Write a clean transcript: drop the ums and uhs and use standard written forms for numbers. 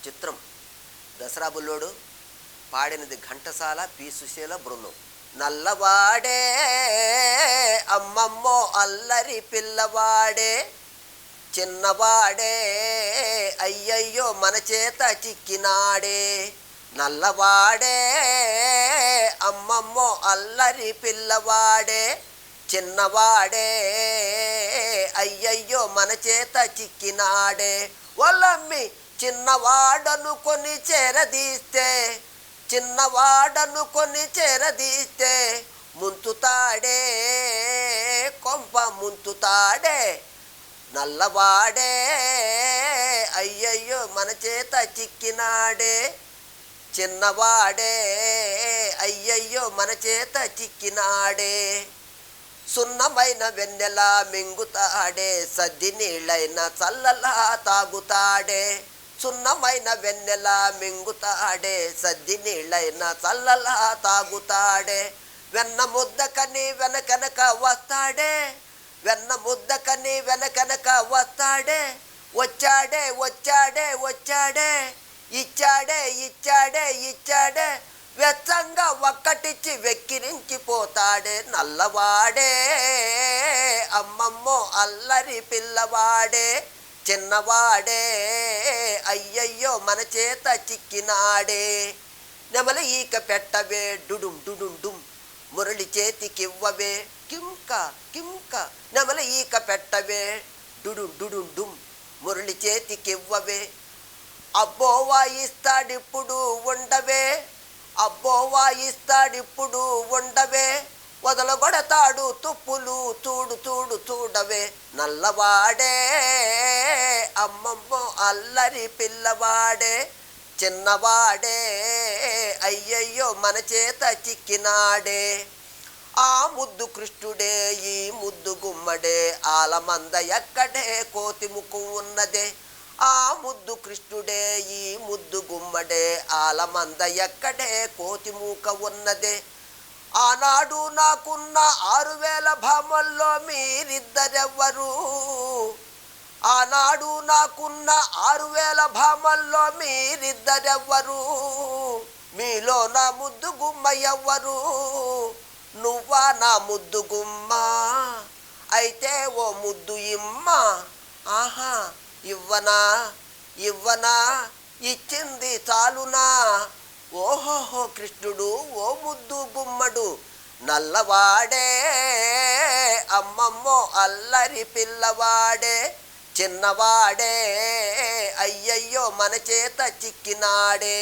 చిత్రం. దసరా బుల్లోడు పాడినది ఘంటసాల, పి సుశీల బృందం. నల్లవాడే అమ్మమ్మో అల్లరి పిల్లవాడే, చిన్నవాడే అయ్యయ్యో మన చేత చిక్కినాడే. నల్లవాడే అమ్మమ్మో అల్లరి పిల్లవాడే, చిన్నవాడే అయ్యయ్యో మన చేత చిక్కినాడే. వాళ్ళమ్మి చిన్నవాడను కొని చేరదీస్తే, చిన్నవాడను కొని చేరదీస్తే ముంతుతాడే, కొంప ముంతుతాడే. నల్లవాడే అయ్యయ్యో మన చేత చిక్కినాడే, చిన్నవాడే అయ్యయ్యో మన చేత చిక్కినాడే. సున్నమైన వెన్నెల మింగుతాడే, సద్ది నీళ్ళైన చల్లలా తాగుతాడే. సున్నమైన వెన్నెల మింగుతాడే, సద్ది నీళ్ళైన చల్లలా తాగుతాడే. వెన్న ముద్దకని వెనకనక వస్తాడే, వెన్న ముద్దకని వెనకనక వస్తాడే. వచ్చాడే వచ్చాడే వచ్చాడే, ఇచ్చాడే ఇచ్చాడే ఇచ్చాడే. వెచ్చంగా ఒక్కటిచ్చి వెక్కిరించిపోతాడే. నల్లవాడే అమ్మమ్మో అల్లరి పిల్లవాడే, చిన్నవాడే అయ్యయ్యో మన చేత చిక్కినాడే. నెమల ఈక పెట్టవే డుడుం డుడుం డుం, మురళి చేతికివ్వవే కింక కింక. నెమల ఈక పెట్టవే డుడుం డుడుం డుం, మురళి చేతికివ్వవే. అబ్బో వాయిస్తాడిప్పుడు ఉండవే, అబ్బో వాయిస్తాడిప్పుడు ఉండవే. వదలగొడతాడు తుప్పులు చూడు చూడు చూడవే. నల్లవాడే అమ్మమ్మో అల్లరి పిల్లవాడే, చిన్నవాడే అయ్యయ్యో మన చేత చిక్కినాడే. ఆ ముద్దు కృష్ణుడే ఈ ముద్దు గుమ్మడే, ఆలమంద ఎక్కడే కోతి ముఖం ఉన్నదే. ఆ ముద్దు కృష్ణుడే ఈ ముద్దు గుమ్మడే, ఆలమంద ఎక్కడే కోతి మూక ఉన్నదే. ఆనాడు నాకున్న 6000 భామల్లో మీరిద్దరెవ్వరు, ఆనాడు నాకున్న 6000 భామల్లో మీరిద్దరెవ్వరు. మీలో నా ముద్దు గుమ్మ ఎవ్వరు, నువ్వా నా ముద్దు గుమ్మ అయితే ఓ ముద్దు ఇమ్మ. ఆహా ఇవ్వనా ఇవ్వనా ఇచ్చింది చాలునా. ఓహోహో కృష్ణుడు ఓ ముద్దు గుమ్మడు. నల్లవాడే అమ్మమ్మో అల్లరి పిల్లవాడే, చిన్నవాడే అయ్యయ్యో మన చేత చిక్కినాడే.